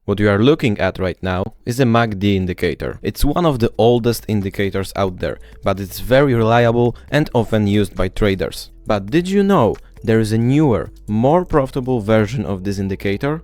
What you are looking at right now is a MACD indicator. It's one of the oldest indicators out there, but it's very reliable and often used by traders. But did you know there is a newer, more profitable version of this indicator?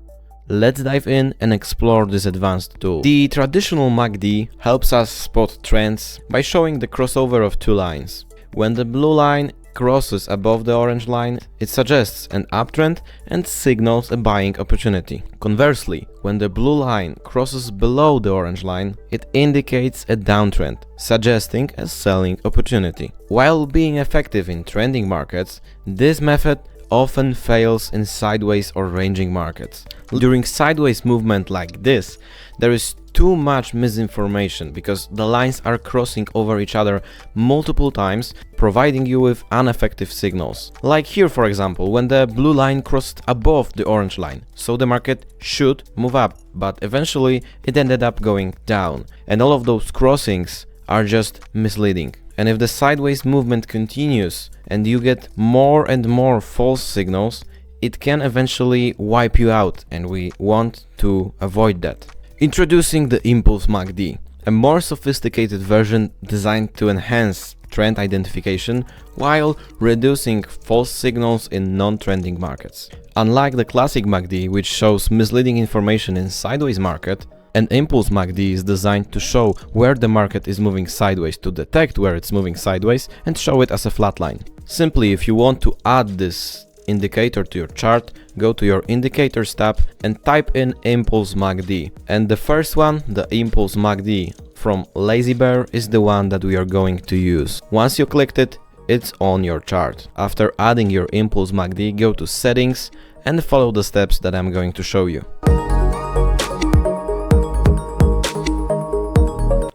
Let's dive in and explore this advanced tool. The traditional MACD helps us spot trends by showing the crossover of two lines. When the blue line crosses above the orange line, it suggests an uptrend and signals a buying opportunity. Conversely, when the blue line crosses below the orange line, it indicates a downtrend, suggesting a selling opportunity. While being effective in trending markets, this method often fails in sideways or ranging markets. During sideways movement like this, there is too much misinformation because the lines are crossing over each other multiple times, providing you with ineffective signals. Like here, for example, when the blue line crossed above the orange line, so the market should move up, but eventually it ended up going down, and all of those crossings are just misleading. And if the sideways movement continues and you get more and more false signals, it can eventually wipe you out, and we want to avoid that. Introducing the Impulse MACD, a more sophisticated version designed to enhance trend identification while reducing false signals in non-trending markets. Unlike the classic MACD, which shows misleading information in sideways market, an Impulse MACD is designed to show where the market is moving sideways, to detect where it's moving sideways and show it as a flat line. Simply, if you want to add this indicator to your chart, go to your indicators tab and type in Impulse MACD. And the first one, the Impulse MACD from Lazy Bear, is the one that we are going to use. Once you clicked it, it's on your chart. After adding your Impulse MACD, go to Settings and follow the steps that I'm going to show you.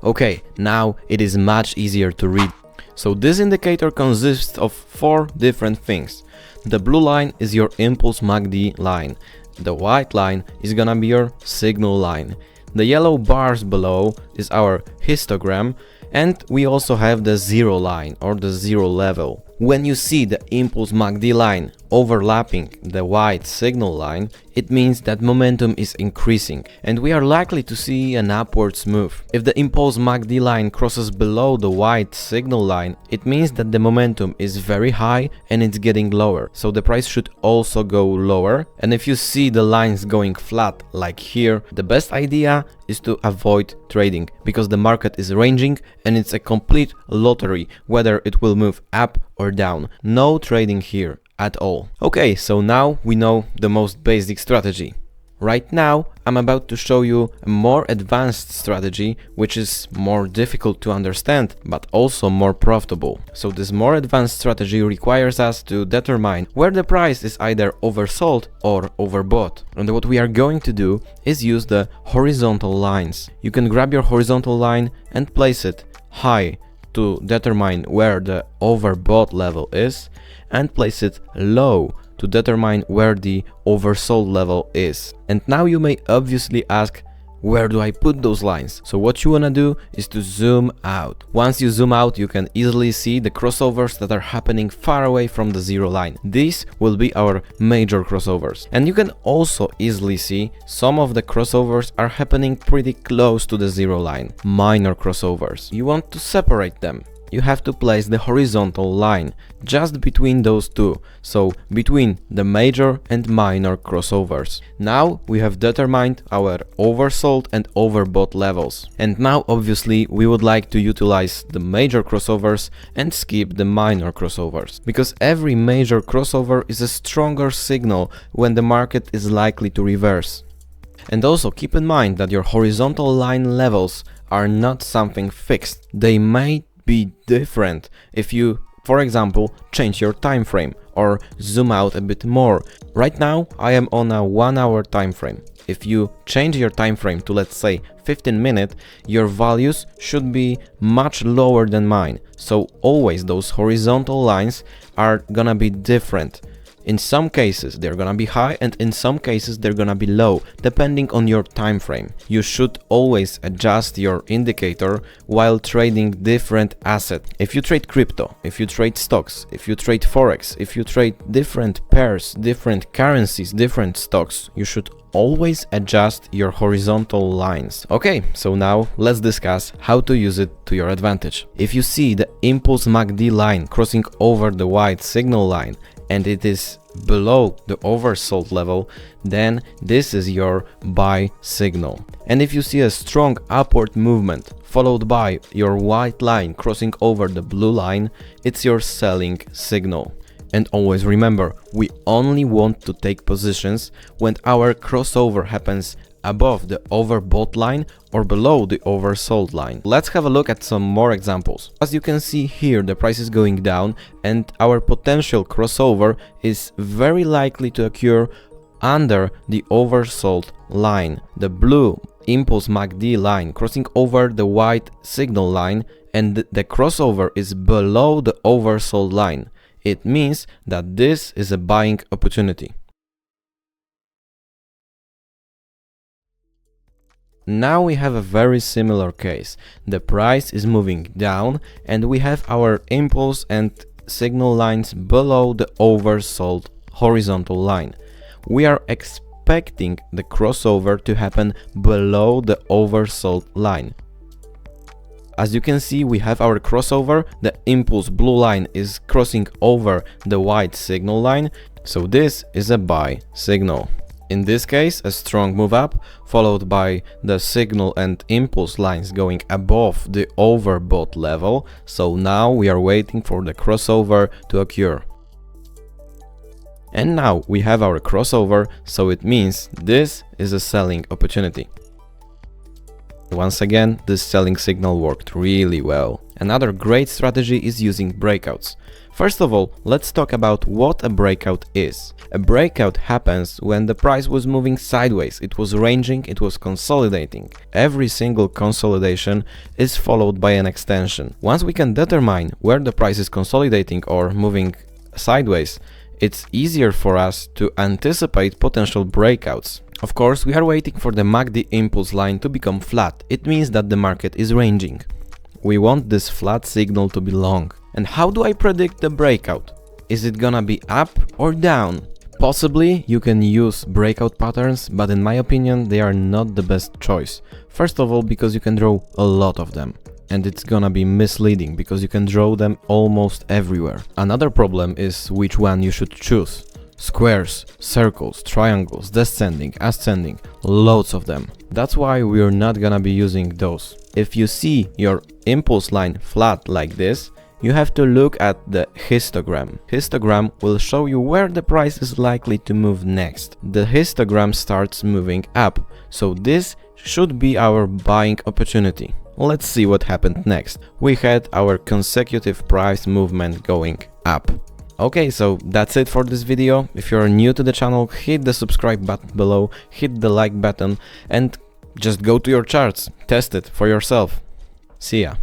Okay, now it is much easier to read. So this indicator consists of 4 different things. The blue line is your Impulse MACD line. The white line is gonna be your signal line. The yellow bars below is our histogram, and we also have the zero line or the zero level. When you see the Impulse MACD line overlapping the white signal line, it means that momentum is increasing and we are likely to see an upwards move. If the Impulse MACD line crosses below the white signal line, it means that the momentum is very high and it's getting lower, so the price should also go lower. And if you see the lines going flat like here, the best idea is to avoid trading because the market is ranging and it's a complete lottery whether it will move up or down. No trading here at all. Okay, so now we know the most basic strategy. Right now, I'm about to show you a more advanced strategy, which is more difficult to understand, but also more profitable. So this more advanced strategy requires us to determine where the price is either oversold or overbought. And what we are going to do is use the horizontal lines. You can grab your horizontal line and place it high to determine where the overbought level is, and place it low to determine where the oversold level is. And now you may obviously ask, where do I put those lines? So what you wanna do is to zoom out. Once you zoom out, you can easily see the crossovers that are happening far away from the zero line. These will be our major crossovers. And you can also easily see some of the crossovers are happening pretty close to the zero line, minor crossovers. You want to separate them. You have to place the horizontal line just between those two, so between the major and minor crossovers. Now we have determined our oversold and overbought levels. And now obviously we would like to utilize the major crossovers and skip the minor crossovers, because every major crossover is a stronger signal when the market is likely to reverse. And also keep in mind that your horizontal line levels are not something fixed. They may be different if you, for example, change your time frame or zoom out a bit more. Right now I am on a 1 hour time frame. If you change your time frame to, let's say, 15 minutes, your values should be much lower than mine. So always those horizontal lines are gonna be different. In some cases they're gonna be high, and in some cases they're gonna be low, depending on your time frame. You should always adjust your indicator while trading different assets. If you trade crypto, if you trade stocks, if you trade forex, if you trade different pairs, different currencies, different stocks, you should always adjust your horizontal lines. Okay, so now let's discuss how to use it to your advantage. If you see the impulse MACD line crossing over the white signal line and it is below the oversold level, then this is your buy signal. And if you see a strong upward movement followed by your white line crossing over the blue line, it's your selling signal. And always remember, we only want to take positions when our crossover happens above the overbought line or below the oversold line. Let's have a look at some more examples. As you can see here, the price is going down and our potential crossover is very likely to occur under the oversold line. The blue impulse MACD line crossing over the white signal line, and the crossover is below the oversold line. It means that this is a buying opportunity. Now we have a very similar case. The price is moving down and we have our impulse and signal lines below the oversold horizontal line. We are expecting the crossover to happen below the oversold line. As you can see, we have our crossover. The impulse blue line is crossing over the white signal line, so this is a buy signal. In this case, a strong move up, followed by the signal and impulse lines going above the overbought level, so now we are waiting for the crossover to occur. And now we have our crossover, so it means this is a selling opportunity. Once again, this selling signal worked really well. Another great strategy is using breakouts. First of all, let's talk about what a breakout is. A breakout happens when the price was moving sideways, it was ranging, it was consolidating. Every single consolidation is followed by an extension. Once we can determine where the price is consolidating or moving sideways, it's easier for us to anticipate potential breakouts. Of course, we are waiting for the MACD impulse line to become flat. It means that the market is ranging. We want this flat signal to be long. And how do I predict the breakout? Is it gonna be up or down? Possibly you can use breakout patterns, but in my opinion they are not the best choice. First of all, because you can draw a lot of them. And it's gonna be misleading because you can draw them almost everywhere. Another problem is which one you should choose. Squares, circles, triangles, descending, ascending, loads of them. That's why we're not gonna be using those. If you see your impulse line flat like this, you have to look at the histogram. Histogram will show you where the price is likely to move next. The histogram starts moving up, so this should be our buying opportunity. Let's see what happened next. We had our consecutive price movement going up. Okay, so that's it for this video. If you're new to the channel, hit the subscribe button below, hit the like button, and just go to your charts, test it for yourself. See ya.